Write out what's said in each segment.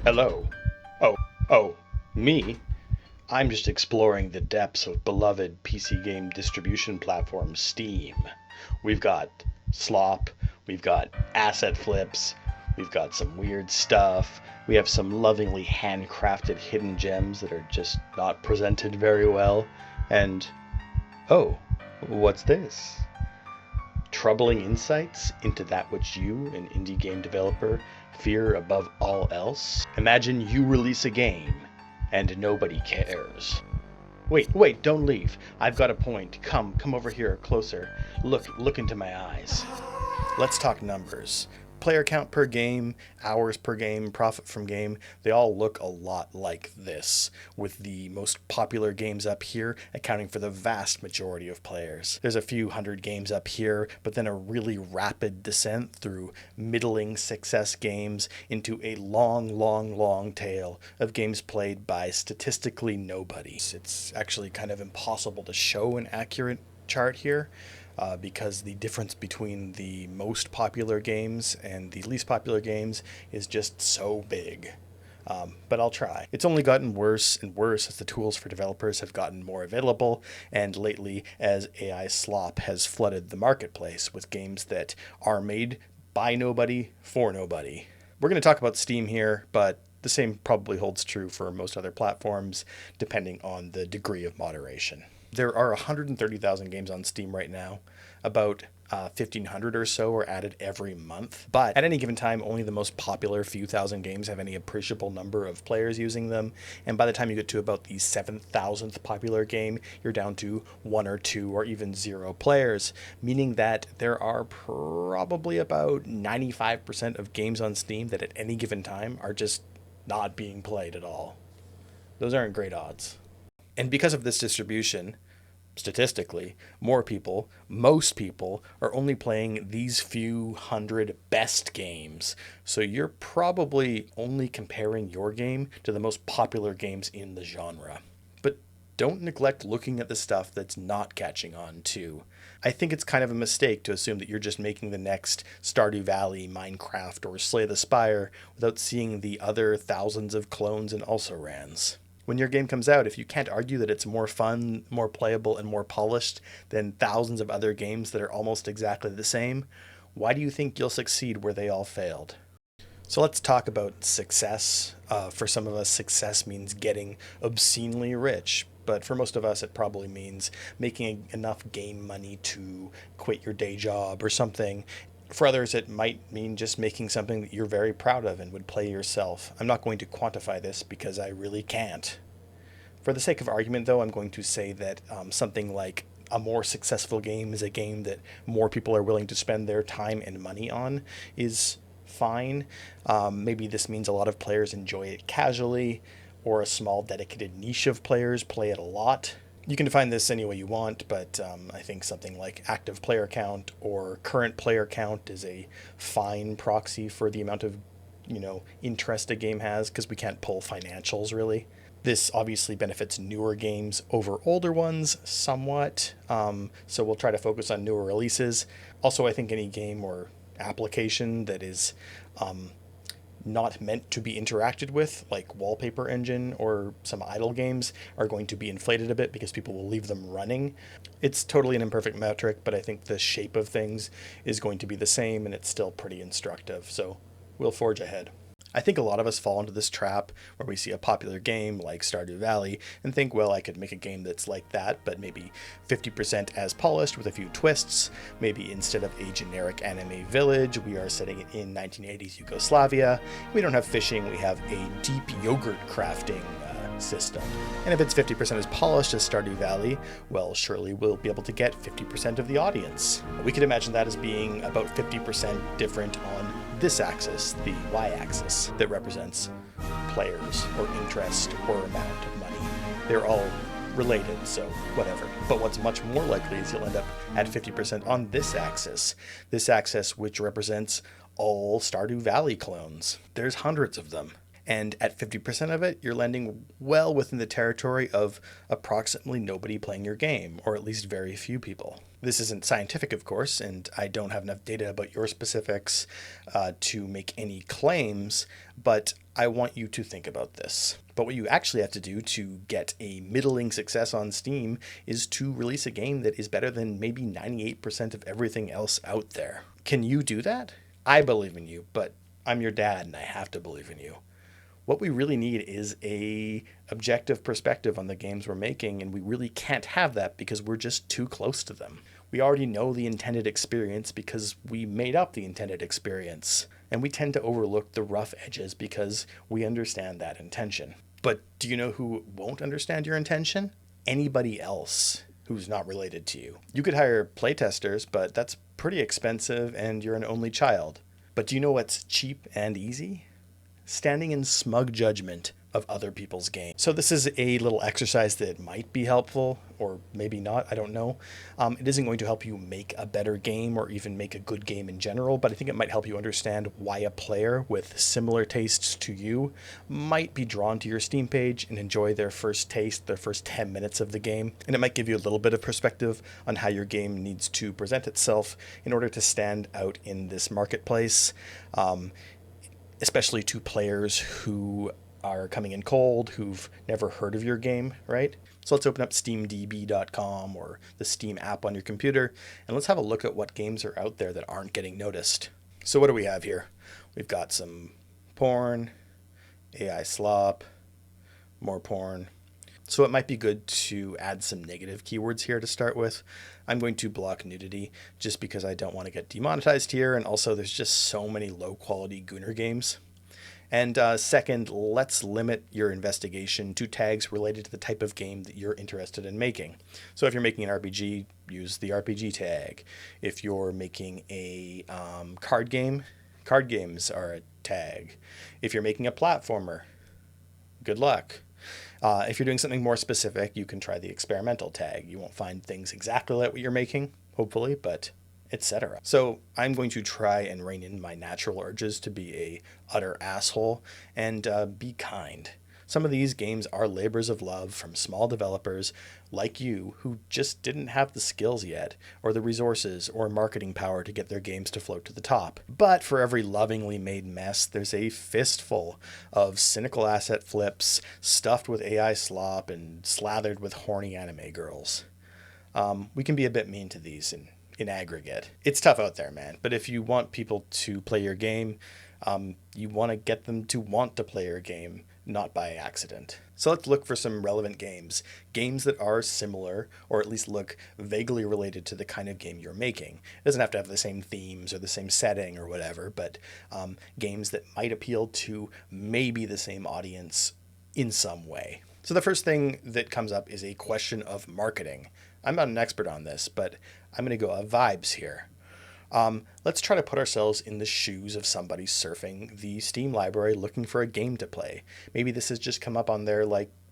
Hello. Oh, oh, me? I'm just exploring the depths of beloved PC game distribution platform Steam. We've got slop, we've got asset flips, we've got some weird stuff, we have some lovingly handcrafted hidden gems that are just not presented very well, and oh, what's this? Troubling insights into that which you, an indie game developer, fear above all else? Imagine you release a game and nobody cares. Wait, don't leave. I've got a point. Come over here closer. Look into my eyes. Let's talk numbers. Player count per game, hours per game, profit from game, they all look a lot like this, with the most popular games up here accounting for the vast majority of players. There's a few hundred games up here, but then a really rapid descent through middling success games into a long tail of games played by statistically nobody. It's actually kind of impossible to show an accurate chart here. Because the difference between the most popular games and the least popular games is just so big. But I'll try. It's only gotten worse and worse as the tools for developers have gotten more available, and lately as AI slop has flooded the marketplace with games that are made by nobody for nobody. We're going to talk about Steam here, but the same probably holds true for most other platforms, depending on the degree of moderation. There are 130,000 games on Steam right now. About 1,500 or so are added every month. But at any given time, only the most popular few thousand games have any appreciable number of players using them. And by the time you get to about the 7,000th popular game, you're down to 1 or 2 or even 0 players, meaning that there are probably about 95% of games on Steam that at any given time are just not being played at all. Those aren't great odds. And because of this distribution, statistically, most people, are only playing these few hundred best games. So you're probably only comparing your game to the most popular games in the genre. But don't neglect looking at the stuff that's not catching on too. I think it's kind of a mistake to assume that you're just making the next Stardew Valley, Minecraft, or Slay the Spire without seeing the other thousands of clones and also-rans. When your game comes out, if you can't argue that it's more fun, more playable, and more polished than thousands of other games that are almost exactly the same, why do you think you'll succeed where they all failed? So let's talk about success. For some of us, success means getting obscenely rich. But for most of us, it probably means making enough game money to quit your day job or something. For others, it might mean just making something that you're very proud of and would play yourself. I'm not going to quantify this because I really can't. For the sake of argument, though, I'm going to say that something like a more successful game is a game that more people are willing to spend their time and money on is fine. Maybe this means a lot of players enjoy it casually, or a small dedicated niche of players play it a lot. You can define this any way you want, but I think something like active player count or current player count is a fine proxy for the amount of, interest a game has, because we can't pull financials really. This obviously benefits newer games over older ones somewhat, so we'll try to focus on newer releases. Also, I think any game or application that is not meant to be interacted with, like Wallpaper Engine or some idle games, are going to be inflated a bit because people will leave them running. It's totally an imperfect metric, but I think the shape of things is going to be the same, and it's still pretty instructive, so we'll forge ahead. I think a lot of us fall into this trap where we see a popular game like Stardew Valley and think, well, I could make a game that's like that, but maybe 50% as polished with a few twists. Maybe instead of a generic anime village, we are setting it in 1980s Yugoslavia. We don't have fishing, we have a deep yogurt crafting system. And if it's 50% as polished as Stardew Valley, well, surely we'll be able to get 50% of the audience. We could imagine that as being about 50% different on this axis, the y-axis, that represents players or interest or amount of money. They're all related, so whatever. But what's much more likely is you'll end up at 50% on this axis which represents all Stardew Valley clones. There's hundreds of them. And at 50% of it, you're landing well within the territory of approximately nobody playing your game, or at least very few people. This isn't scientific, of course, and I don't have enough data about your specifics to make any claims, but I want you to think about this. But what you actually have to do to get a middling success on Steam is to release a game that is better than maybe 98% of everything else out there. Can you do that? I believe in you, but I'm your dad and I have to believe in you. What we really need is a objective perspective on the games we're making, and we really can't have that because we're just too close to them. We already know the intended experience because we made up the intended experience, and we tend to overlook the rough edges because we understand that intention. But do you know who won't understand your intention? Anybody else who's not related to you. You could hire playtesters, but that's pretty expensive and you're an only child. But do you know what's cheap and easy? Standing in smug judgment of other people's games. So this is a little exercise that might be helpful, or maybe not, I don't know. It isn't going to help you make a better game or even make a good game in general, but I think it might help you understand why a player with similar tastes to you might be drawn to your Steam page and enjoy their first taste, their first 10 minutes of the game. And it might give you a little bit of perspective on how your game needs to present itself in order to stand out in this marketplace. Especially to players who are coming in cold, who've never heard of your game, right? So let's open up steamdb.com or the Steam app on your computer, and let's have a look at what games are out there that aren't getting noticed. So what do we have here? We've got some porn, AI slop, more porn. So it might be good to add some negative keywords here to start with. I'm going to block nudity just because I don't want to get demonetized here, and also there's just so many low quality Gooner games. And second, let's limit your investigation to tags related to the type of game that you're interested in making. So if you're making an RPG, use the RPG tag. If you're making a card game, card games are a tag. If you're making a platformer, good luck. If you're doing something more specific, you can try the experimental tag. You won't find things exactly like what you're making, hopefully, but etc. So I'm going to try and rein in my natural urges to be a utter asshole and be kind. Some of these games are labors of love from small developers like you who just didn't have the skills yet, or the resources or marketing power to get their games to float to the top. But for every lovingly made mess, there's a fistful of cynical asset flips stuffed with AI slop and slathered with horny anime girls. We can be a bit mean to these in aggregate. It's tough out there, man. But if you want people to play your game, you want to get them to want to play your game, not by accident. So let's look for some relevant games. Games that are similar, or at least look vaguely related to the kind of game you're making. It doesn't have to have the same themes or the same setting or whatever, but games that might appeal to maybe the same audience in some way. So the first thing that comes up is a question of marketing. I'm not an expert on this, but I'm going to go vibes here. Let's try to put ourselves in the shoes of somebody surfing the Steam library looking for a game to play. Maybe this has just come up on their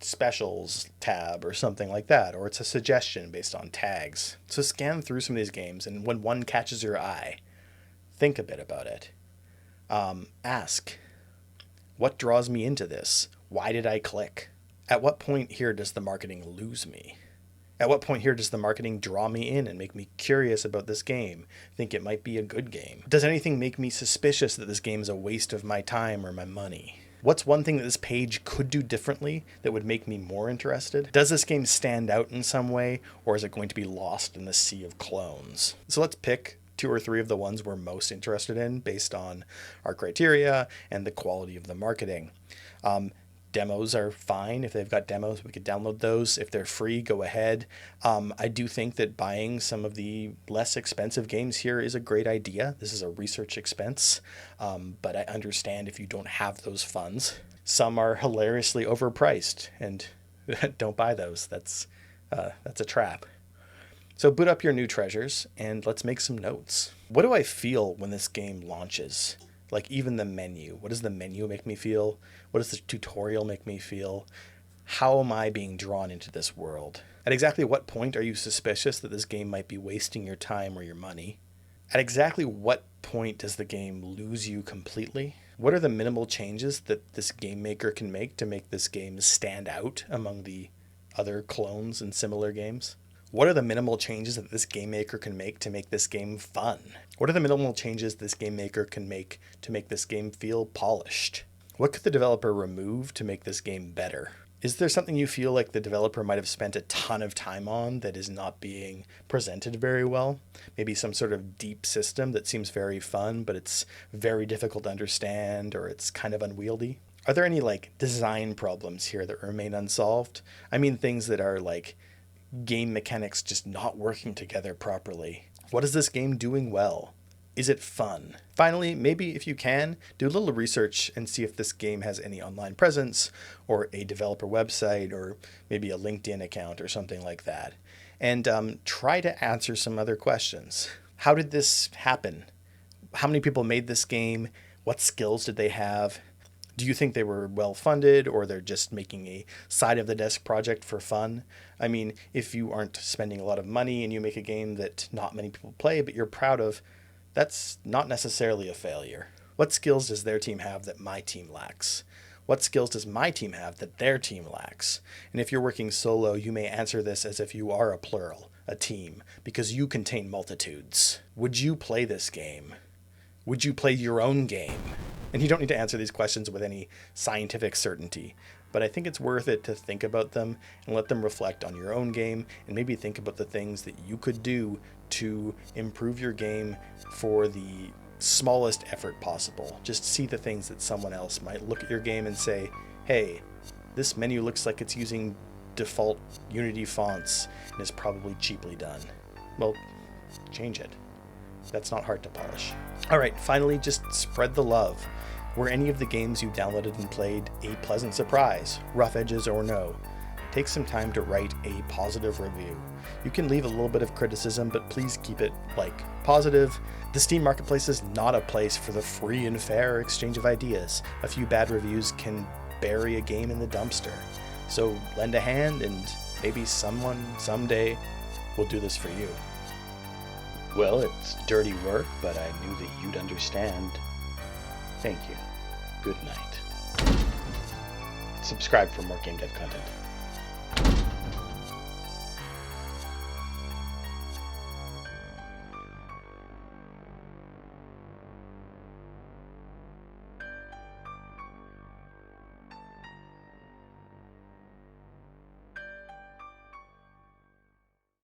specials tab or something like that, or it's a suggestion based on tags. So scan through some of these games, and when one catches your eye, think a bit about it. Ask, what draws me into this? Why did I click? At what point here does the marketing lose me? At what point here does the marketing draw me in and make me curious about this game, think it might be a good game? Does anything make me suspicious that this game is a waste of my time or my money? What's one thing that this page could do differently that would make me more interested? Does this game stand out in some way, or is it going to be lost in the sea of clones? So let's pick 2 or 3 of the ones we're most interested in based on our criteria and the quality of the marketing. Demos are fine. If they've got demos, we could download those. If they're free, go ahead. I do think that buying some of the less expensive games here is a great idea. This is a research expense, but I understand if you don't have those funds. Some are hilariously overpriced, and don't buy those. That's a trap. So boot up your new treasures, and let's make some notes. What do I feel when this game launches? Like even the menu. What does the menu make me feel? What does the tutorial make me feel? How am I being drawn into this world? At exactly what point are you suspicious that this game might be wasting your time or your money? At exactly what point does the game lose you completely? What are the minimal changes that this game maker can make to make this game stand out among the other clones and similar games? What are the minimal changes that this game maker can make to make this game fun? What are the minimal changes this game maker can make to make this game feel polished? What could the developer remove to make this game better? Is there something you feel like the developer might have spent a ton of time on that is not being presented very well? Maybe some sort of deep system that seems very fun, but it's very difficult to understand, or it's kind of unwieldy? Are there any like design problems here that remain unsolved? I mean, things that are like game mechanics just not working together properly. What is this game doing well? Is it fun? Finally, maybe if you can, do a little research and see if this game has any online presence or a developer website or maybe a LinkedIn account or something like that. And try to answer some other questions. How did this happen? How many people made this game? What skills did they have? Do you think they were well funded, or they're just making a side of the desk project for fun? I mean, if you aren't spending a lot of money and you make a game that not many people play but you're proud of, that's not necessarily a failure. What skills does their team have that my team lacks? What skills does my team have that their team lacks? And if you're working solo, you may answer this as if you are a plural, a team, because you contain multitudes. Would you play this game? Would you play your own game? And you don't need to answer these questions with any scientific certainty, but I think it's worth it to think about them and let them reflect on your own game, and maybe think about the things that you could do to improve your game for the smallest effort possible. Just see the things that someone else might look at your game and say, hey, this menu looks like it's using default Unity fonts and is probably cheaply done. Well, change it. That's not hard to polish. All right, finally, just spread the love. Were any of the games you downloaded and played a pleasant surprise, rough edges or no? Take some time to write a positive review. You can leave a little bit of criticism, but please keep it, positive. The Steam Marketplace is not a place for the free and fair exchange of ideas. A few bad reviews can bury a game in the dumpster. So lend a hand, and maybe someone, someday, will do this for you. Well, it's dirty work, but I knew that you'd understand. Thank you. Good night. Subscribe for more game dev content.